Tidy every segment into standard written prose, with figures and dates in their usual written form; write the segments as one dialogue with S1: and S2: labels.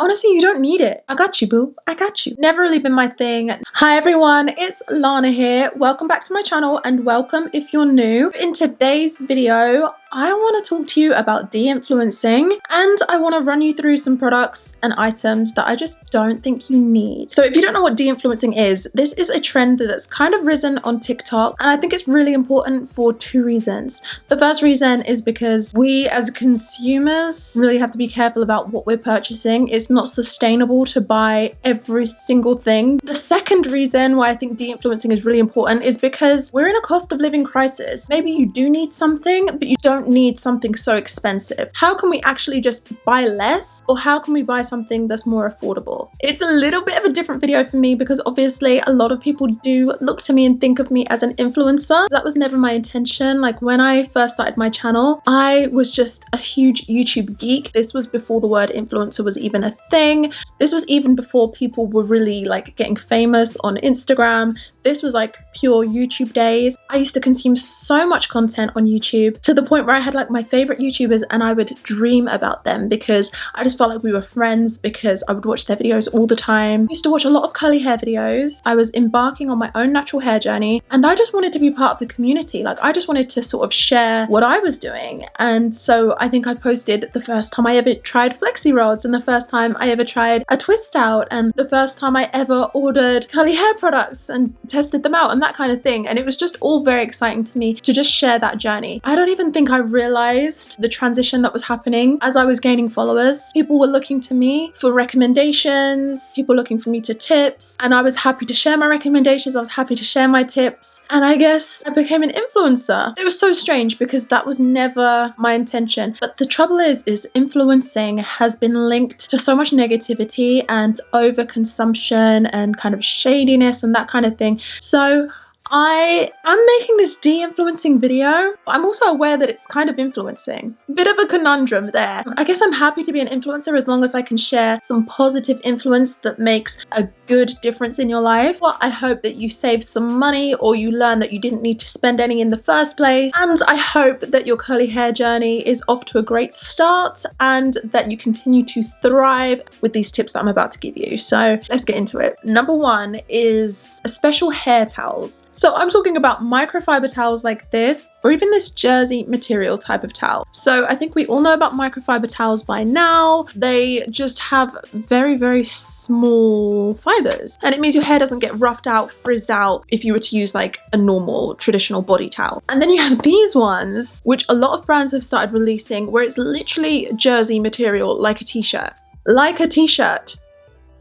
S1: Honestly, you don't need it. I got you, boo. I got you. Never really been my thing. Hi everyone, it's Lana here. Welcome back to my channel and welcome if you're new. In today's video, I want to talk to you about de-influencing, and I want to run you through some products and items that I just don't think you need. So if you don't know what de-influencing is, this is a trend that's kind of risen on TikTok, and I think it's really important for two reasons. The first reason is because we as consumers really have to be careful about what we're purchasing. It's not sustainable to buy every single thing. The second reason why I think de-influencing is really important is because we're in a cost of living crisis. Maybe you do need something, but you don't need something so expensive. How can we actually just buy less, or how can we buy something that's more affordable? It's a little bit of a different video for me because obviously a lot of people do look to me and think of me as an influencer. That was never my intention. Like when I first started my channel, I was just a huge YouTube geek. This was before the word influencer was even a thing. This was even before people were really like getting famous on Instagram. This was like pure YouTube days. I used to consume so much content on YouTube to the point where I had like my favorite YouTubers and I would dream about them because I just felt like we were friends, because I would watch their videos all the time. I used to watch a lot of curly hair videos. I was embarking on my own natural hair journey and I just wanted to be part of the community. Like I just wanted to sort of share what I was doing. And so I think I posted the first time I ever tried flexi rods, and the first time I ever tried a twist out, and the first time I ever ordered curly hair products and tested them out and that kind of thing. And it was just all very exciting to me to just share that journey. I don't even think I realized the transition that was happening as I was gaining followers. People were looking to me for recommendations, people looking for me to tips, and I was happy to share my recommendations. I was happy to share my tips, and I guess I became an influencer. It was so strange because that was never my intention. But the trouble is influencing has been linked to so much negativity and overconsumption and kind of shadiness and that kind of thing. So I am making this de-influencing video. I'm also aware that it's kind of influencing. Bit of a conundrum there. I guess I'm happy to be an influencer as long as I can share some positive influence that makes a good difference in your life. Well, I hope that you save some money, or you learn that you didn't need to spend any in the first place. And I hope that your curly hair journey is off to a great start and that you continue to thrive with these tips that I'm about to give you. So let's get into it. Number one is special hair towels. So I'm talking about microfiber towels like this, or even this jersey material type of towel. So I think we all know about microfiber towels by now. They just have very, very small fibers, and it means your hair doesn't get roughed out, frizzed out if you were to use like a normal traditional body towel. And then you have these ones, which a lot of brands have started releasing, where it's literally jersey material, like a t-shirt. Like a t-shirt.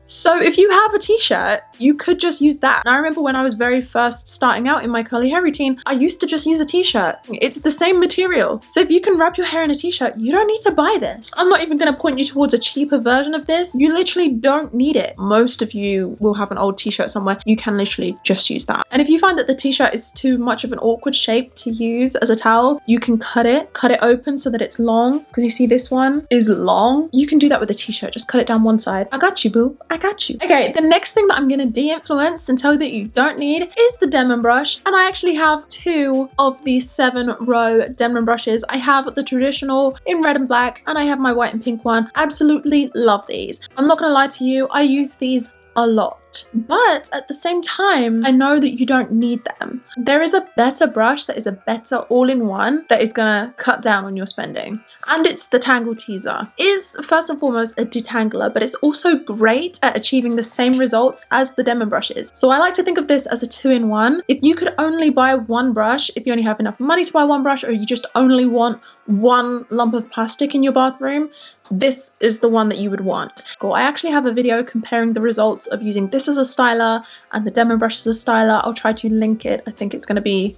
S1: So if you have a t-shirt, you could just use that. And I remember when I was very first starting out in my curly hair routine, I used to just use a t-shirt. It's the same material. So if you can wrap your hair in a t-shirt, you don't need to buy this. I'm not even going to point you towards a cheaper version of this. You literally don't need it. Most of you will have an old t-shirt somewhere. You can literally just use that. And if you find that the t-shirt is too much of an awkward shape to use as a towel, you can cut it open so that it's long. Because you see this one is long. You can do that with a t-shirt. Just cut it down one side. I got you, boo. I got you. Okay, the next thing that I'm gonna de-influence and tell you that you don't need is the Denman brush. And I actually have two of these 7-row Denman brushes. I have the traditional in red and black, and I have my white and pink one. Absolutely love these. I'm not gonna lie to you, I use these a lot. But at the same time, I know that you don't need them. There is a better brush that is a better all-in-one that is gonna cut down on your spending. And it's the Tangle Teaser. It is first and foremost a detangler, but it's also great at achieving the same results as the Denman brushes. So I like to think of this as a 2-in-1. If you could only buy one brush, if you only have enough money to buy one brush, or you just only want one lump of plastic in your bathroom, this is the one that you would want. Cool. I actually have a video comparing the results of using this as a styler and the Denman brush as a styler. I'll try to link it. I think it's going to be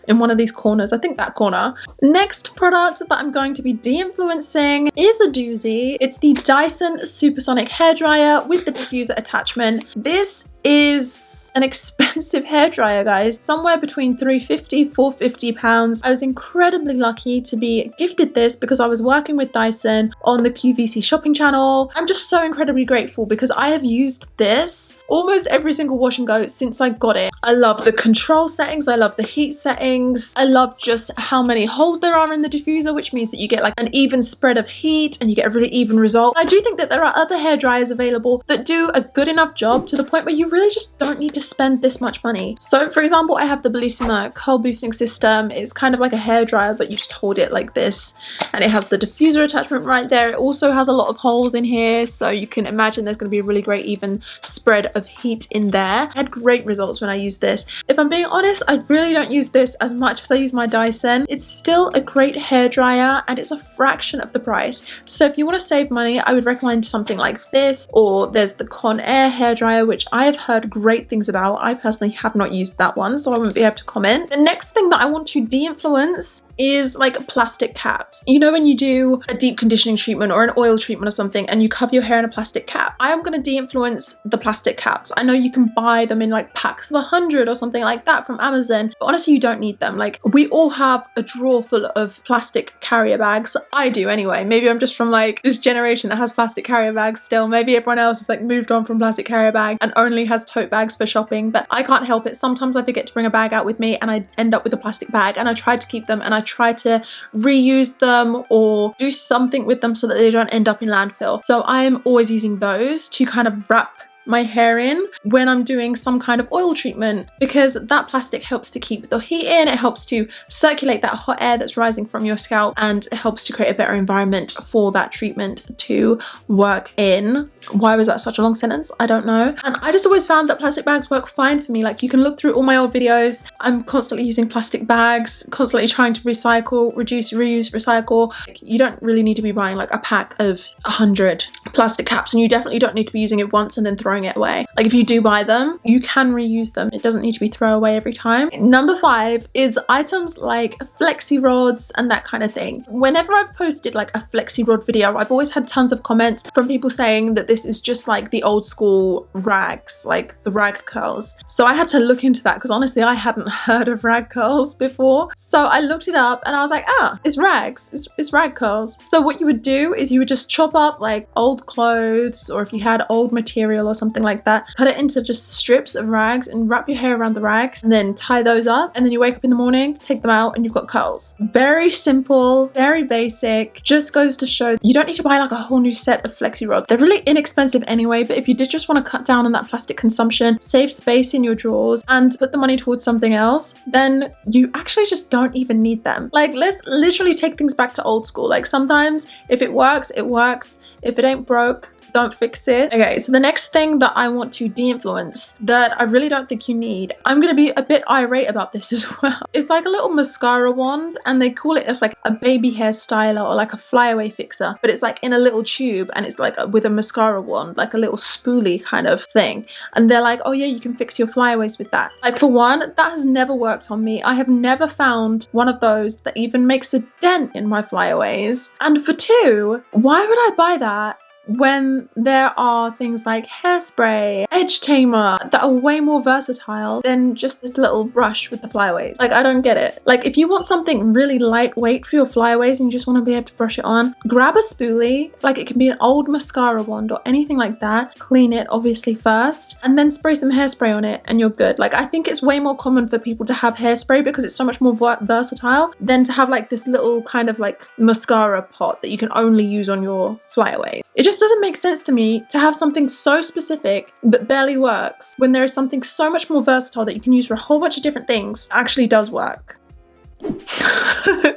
S1: in one of these corners. I think that corner. Next product that I'm going to be de-influencing is a doozy. It's the Dyson Supersonic hairdryer with the diffuser attachment. This is is an expensive hairdryer, guys. Somewhere between £350, £450. I was incredibly lucky to be gifted this because I was working with Dyson on the QVC shopping channel. I'm just so incredibly grateful because I have used this almost every single wash and go since I got it. I love the control settings. I love the heat settings. I love just how many holes there are in the diffuser, which means that you get like an even spread of heat and you get a really even result. I do think that there are other hair dryers available that do a good enough job to the point where you really just don't need to spend this much money. So for example, I have the Bellissima curl boosting system. It's kind of like a hair dryer, but you just hold it like this and it has the diffuser attachment right there. It also has a lot of holes in here, so you can imagine there's going to be a really great even spread of heat in there. I had great results when I used this. If I'm being honest, I really don't use this as much as I use my Dyson. It's still a great hair dryer and it's a fraction of the price. So if you want to save money, I would recommend something like this, or there's the Conair hair dryer, which I have heard great things about. I personally have not used that one, so I wouldn't be able to comment. The next thing that I want to de-influence is like plastic caps. You know when you do a deep conditioning treatment or an oil treatment or something and you cover your hair in a plastic cap? I am going to de-influence the plastic caps. I know you can buy them in like packs of 100 or something like that from Amazon, but honestly you don't need them. Like we all have a drawer full of plastic carrier bags. I do anyway. Maybe I'm just from like this generation that has plastic carrier bags still. Maybe everyone else has like moved on from plastic carrier bag and only has tote bags for shopping, but I can't help it. Sometimes I forget to bring a bag out with me and I end up with a plastic bag, and I try to keep them and I try to reuse them or do something with them so that they don't end up in landfill. So I am always using those to kind of wrap my hair in when I'm doing some kind of oil treatment, because that plastic helps to keep the heat in, it helps to circulate that hot air that's rising from your scalp, and it helps to create a better environment for that treatment to work in. Why was that such a long sentence? I don't know. And I just always found that plastic bags work fine for me. Like you can look through all my old videos, I'm constantly using plastic bags, constantly trying to recycle, reduce, reuse, recycle. Like, you don't really need to be buying like a pack of 100 plastic caps, and you definitely don't need to be using it once and then throwing it away. Like if you do buy them, you can reuse them. It doesn't need to be thrown away every time. Number 5 is items like flexi rods and that kind of thing. Whenever I've posted like a flexi rod video, I've always had tons of comments from people saying that this is just like the old school rags, like the rag curls. So I had to look into that because honestly I hadn't heard of rag curls before. So I looked it up and I was like, it's rags, it's rag curls. So what you would do is you would just chop up like old clothes, or if you had old material or something like that, cut it into just strips of rags and wrap your hair around the rags and then tie those up, and then you wake up in the morning, take them out, and you've got curls. Very simple, very basic. Just goes to show you don't need to buy like a whole new set of flexi rods. They're really inexpensive anyway, but if you did just want to cut down on that plastic consumption, save space in your drawers and put the money towards something else, then you actually just don't even need them. Like let's literally take things back to old school. Like sometimes if it works, it works. If it ain't broke, don't fix it. Okay, so the next thing that I want to de-influence that I really don't think you need, I'm gonna be a bit irate about this as well. It's like a little mascara wand, and they call it as like a baby hair styler or like a flyaway fixer, but it's like in a little tube and it's like with a mascara wand, like a little spoolie kind of thing. And they're like, oh yeah, you can fix your flyaways with that. Like for one, that has never worked on me. I have never found one of those that even makes a dent in my flyaways. And for two, why would I buy that when there are things like hairspray, edge tamer that are way more versatile than just this little brush with the flyaways? Like I don't get it. Like if you want something really lightweight for your flyaways and you just want to be able to brush it on, grab a spoolie. Like it can be an old mascara wand or anything like that. Clean it obviously first and then spray some hairspray on it and you're good. Like I think it's way more common for people to have hairspray because it's so much more versatile than to have like this little kind of like mascara pot that you can only use on your flyaway. It just doesn't make sense to me to have something so specific that barely works when there is something so much more versatile that you can use for a whole bunch of different things that actually does work.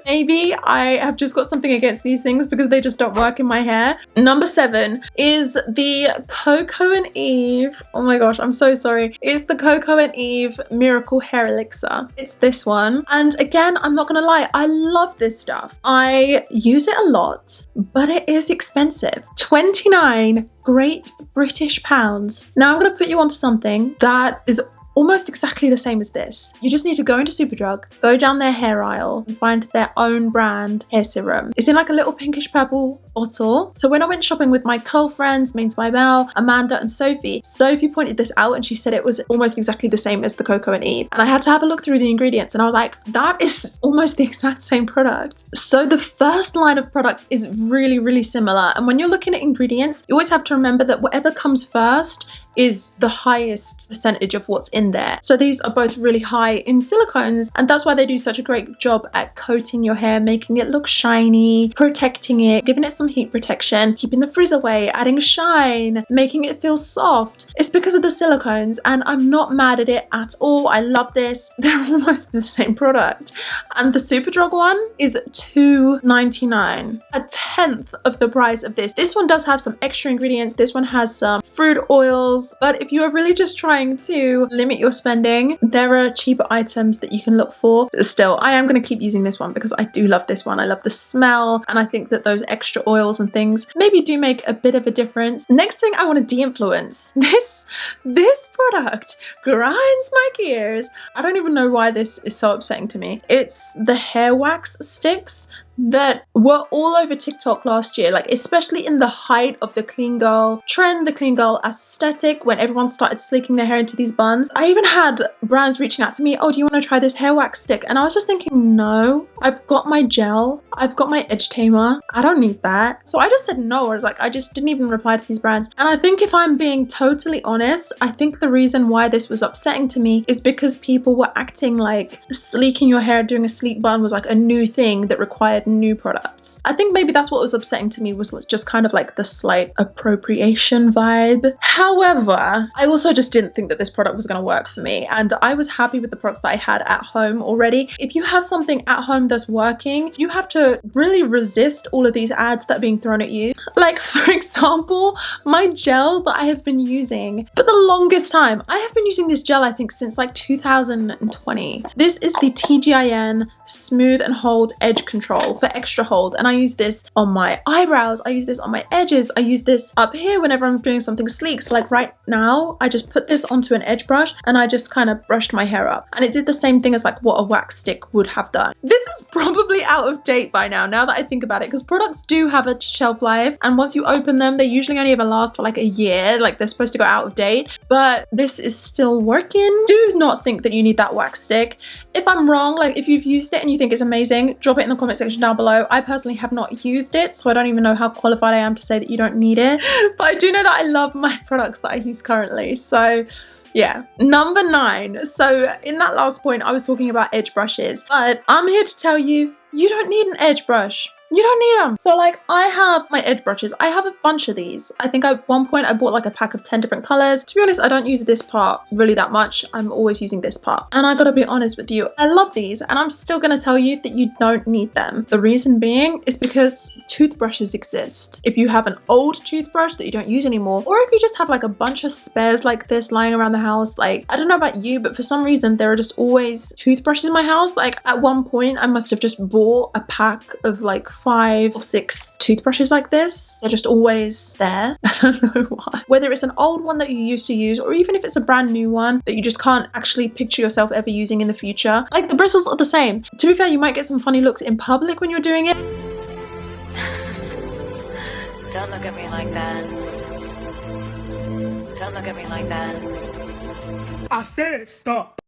S1: Maybe I have just got something against these things because they just don't work in my hair. Number 7 is the Coco and Eve. Oh my gosh, I'm so sorry. It's the Coco and Eve Miracle Hair Elixir. It's this one. And again, I'm not gonna lie, I love this stuff. I use it a lot, but it is expensive. 29 Great British pounds. Now I'm gonna put you onto something that is almost exactly the same as this. You just need to go into Superdrug, go down their hair aisle and find their own brand hair serum. It's in like a little pinkish purple bottle. So when I went shopping with my curl friends, Mains by Mel, Amanda and Sophie pointed this out and she said it was almost exactly the same as the Coco and Eve. And I had to have a look through the ingredients and I was like, that is almost the exact same product. So the first line of products is really, really similar. And when you're looking at ingredients, you always have to remember that whatever comes first is the highest percentage of what's in there. So these are both really high in silicones, and that's why they do such a great job at coating your hair, making it look shiny, protecting it, giving it some heat protection, keeping the frizz away, adding shine, making it feel soft. It's because of the silicones, and I'm not mad at it at all. I love this. They're almost the same product. And the Superdrug one is $2.99, a tenth of the price of this. This one does have some extra ingredients. This one has some fruit oils. But if you are really just trying to limit your spending, there are cheaper items that you can look for. But still, I am going to keep using this one because I do love this one. I love the smell, and I think that those extra oils and things maybe do make a bit of a difference. Next thing I want to de-influence. This product grinds my gears. I don't even know why this is so upsetting to me. It's the hair wax sticks that were all over TikTok last year, like especially in the height of the clean girl trend, the clean girl aesthetic, when everyone started sleeking their hair into these buns. I even had brands reaching out to me, oh, do you want to try this hair wax stick? And I was just thinking, no, I've got my gel, I've got my edge tamer, I don't need that. So I just said no, or like I just didn't even reply to these brands. And I think if I'm being totally honest, I think the reason why this was upsetting to me is because people were acting like sleeking your hair, doing a sleek bun was like a new thing that required new products. I think maybe that's what was upsetting to me, was just kind of like the slight appropriation vibe. However, I also just didn't think that this product was going to work for me, and I was happy with the products that I had at home already. If you have something at home that's working, you have to really resist all of these ads that are being thrown at you. Like for example, my gel that I have been using for the longest time. I have been using this gel I think since like 2020. This is the TGIN Smooth and Hold Edge Control for extra hold, and I use this on my eyebrows, I use this on my edges, I use this up here whenever I'm doing something sleek. So like right now I just put this onto an edge brush and I just kind of brushed my hair up, and it did the same thing as like what a wax stick would have done. This is probably out of date by now that I think about it, because products do have a shelf life, and once you open them they usually only ever last for like a year, like they're supposed to go out of date, but this is still working. Do not think that you need that wax stick. If I'm wrong, like if you've used it and you think it's amazing, drop it in the comment section down below. I personally have not used it, so I don't even know how qualified I am to say that you don't need it, but I do know that I love my products that I use currently. So yeah. Number 9. So in that last point I was talking about edge brushes, but I'm here to tell you, you don't need an edge brush. You don't need them. So like I have my edge brushes. I have a bunch of these. I think at one point I bought like a pack of 10 different colors. To be honest, I don't use this part really that much. I'm always using this part. And I gotta be honest with you, I love these, and I'm still gonna tell you that you don't need them. The reason being is because toothbrushes exist. If you have an old toothbrush that you don't use anymore, or if you just have like a bunch of spares like this lying around the house, like I don't know about you, but for some reason there are just always toothbrushes in my house. Like at one point I must have just bought a pack of like 5 or 6 toothbrushes like this. They're just always there. I don't know why. Whether it's an old one that you used to use, or even if it's a brand new one that you just can't actually picture yourself ever using in the future, like the bristles are the same. To be fair, you might get some funny looks in public when you're doing it.
S2: Don't look at me like that. Don't look at me like that.
S3: I said stop.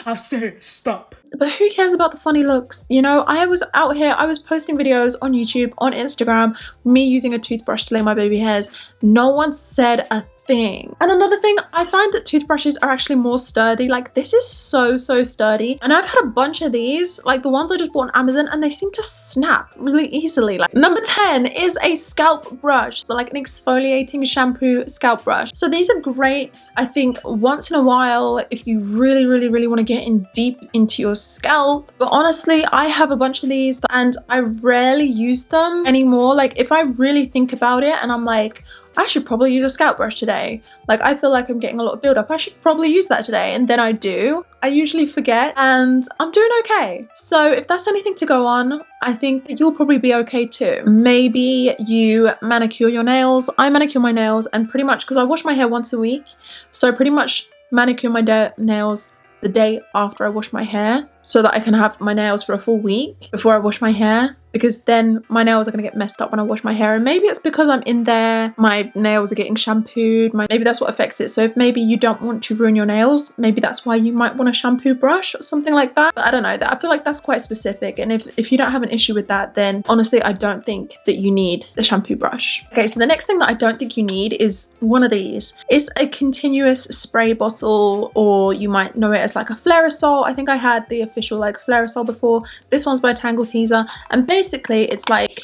S3: I said stop.
S1: But who cares about the funny looks? You know, I was out here, I was posting videos on YouTube, on Instagram, me using a toothbrush to lay my baby hairs. No one said a thing. And another thing, I find that toothbrushes are actually more sturdy. Like this is so sturdy, and I've had a bunch of these, like the ones I just bought on Amazon, and they seem to snap really easily. Like number 10 is a scalp brush, so like an exfoliating shampoo scalp brush. So these are great, I think, once in a while if you really want to get in deep into your scalp. But honestly, I have a bunch of these and I rarely use them anymore. Like if I really think about it and I'm like, I should probably use a scalp brush today. Like I feel like I'm getting a lot of buildup. I should probably use that today. And then I do. I usually forget and I'm doing okay. So if that's anything to go on, I think that you'll probably be okay too. Maybe you manicure your nails. I manicure my nails, and pretty much because I wash my hair once a week, so pretty much manicure my nails the day after I wash my hair so that I can have my nails for a full week before I wash my hair, because then my nails are going to get messed up when I wash my hair. And maybe it's because I'm in there, my nails are getting shampooed, maybe that's what affects it. So if maybe you don't want to ruin your nails, maybe that's why you might want a shampoo brush or something like that. But I don't know, I feel like that's quite specific, and if you don't have an issue with that, then honestly I don't think that you need the shampoo brush. Okay, so the next thing that I don't think you need is one of these. It's a continuous spray bottle, or you might know it as like a Flairosol. I think I had the official like Flairosol before. This one's by Tangle Teezer, and basically it's like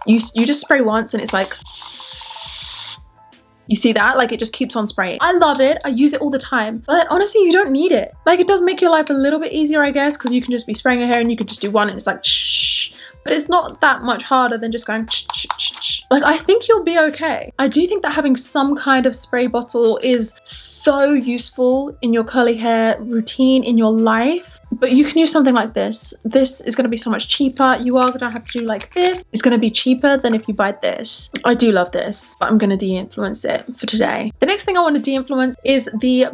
S1: you just spray once and it's like, you see that? Like it just keeps on spraying. I love it. I use it all the time. But honestly, you don't need it. Like it does make your life a little bit easier, I guess, because you can just be spraying your hair and you could just do one and it's like shh. But it's not that much harder than just going shh. Like I think you'll be okay. I do think that having some kind of spray bottle is so useful in your curly hair routine, in your life. But you can use something like this. This is going to be so much cheaper. You are going to have to do like this. It's going to be cheaper than if you buy this. I do love this, but I'm going to de-influence it for today. The next thing I want to de-influence is the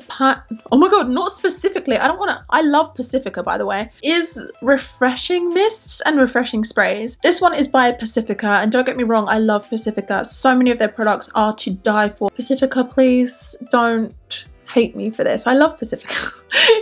S1: oh my god, not specifically. I love Pacifica, by the way. Is refreshing mists and refreshing sprays. This one is by Pacifica, and don't get me wrong, I love Pacifica. So many of their products are to die for. Pacifica, please don't hate me for this. I love Pacifica.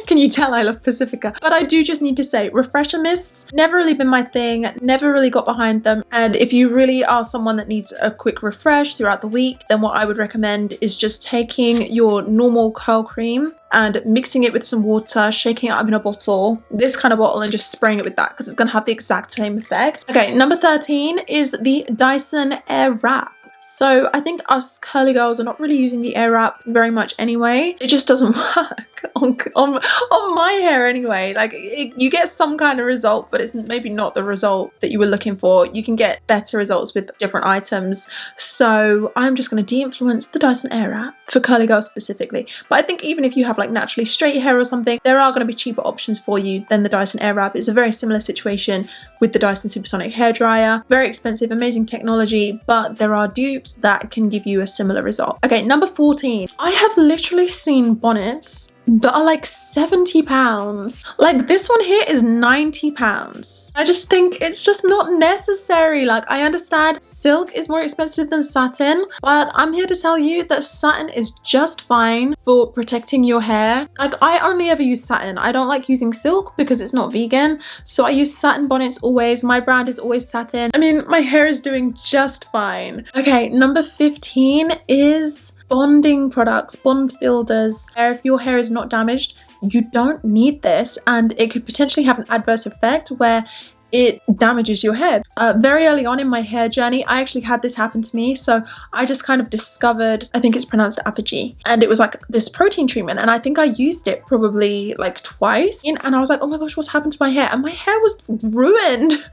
S1: Can you tell I love Pacifica? But I do just need to say, refresher mists never really been my thing, never really got behind them. And if you really are someone that needs a quick refresh throughout the week, then what I would recommend is just taking your normal curl cream and mixing it with some water, shaking it up in a bottle, this kind of bottle, and just spraying it with that, because it's going to have the exact same effect. Okay, number 13 is the Dyson Airwrap. So I think us curly girls are not really using the Airwrap very much anyway. It just doesn't work on my hair anyway. Like you get some kind of result, but it's maybe not the result that you were looking for. You can get better results with different items. So I'm just going to de-influence the Dyson Airwrap for curly girls specifically. But I think even if you have like naturally straight hair or something, there are going to be cheaper options for you than the Dyson Airwrap. It's a very similar situation with the Dyson Supersonic hairdryer. Very expensive, amazing technology, but there are dupes that can give you a similar result. Okay, number 14. I have literally seen bonnets that are like £70. Like this one here is £90. I just think it's just not necessary. Like I understand silk is more expensive than satin, but I'm here to tell you that satin is just fine for protecting your hair. Like I only ever use satin. I don't like using silk because it's not vegan, so I use satin bonnets always. My brand is always satin. I mean, my hair is doing just fine. Okay, number 15 is bonding products, bond builders. If your hair is not damaged, you don't need this, and it could potentially have an adverse effect where it damages your hair. Very early on in my hair journey, I actually had this happen to me. So I just kind of discovered, I think it's pronounced Apogee, and it was like this protein treatment, and I think I used it probably like twice, and I was like, oh my gosh, what's happened to my hair? And my hair was ruined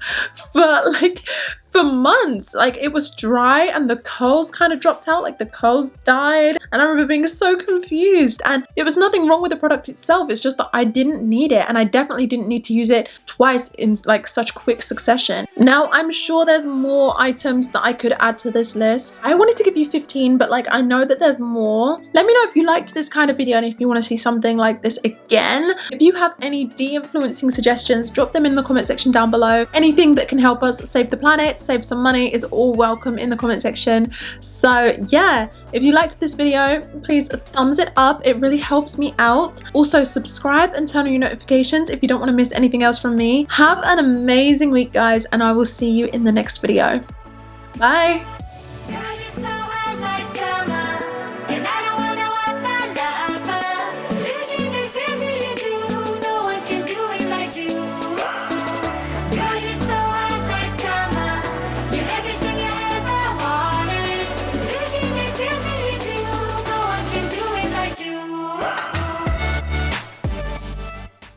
S1: for months. Like it was dry and the curls kind of dropped out, like the curls died, and I remember being so confused. And it was nothing wrong with the product itself, it's just that I didn't need it, and I definitely didn't need to use it twice in like such quick succession. Now I'm sure there's more items that I could add to this list. I wanted to give you 15, but like I know that there's more. Let me know if you liked this kind of video and if you want to see something like this again. If you have any de-influencing suggestions, drop them in the comment section down below. Anything that can help us save the planet, save some money, is all welcome in the comment section. So yeah, if you liked this video, please thumbs it up. It really helps me out. Also subscribe and turn on your notifications if you don't want to miss anything else from me. Have an amazing week, guys, and I will see you in the next video. Bye.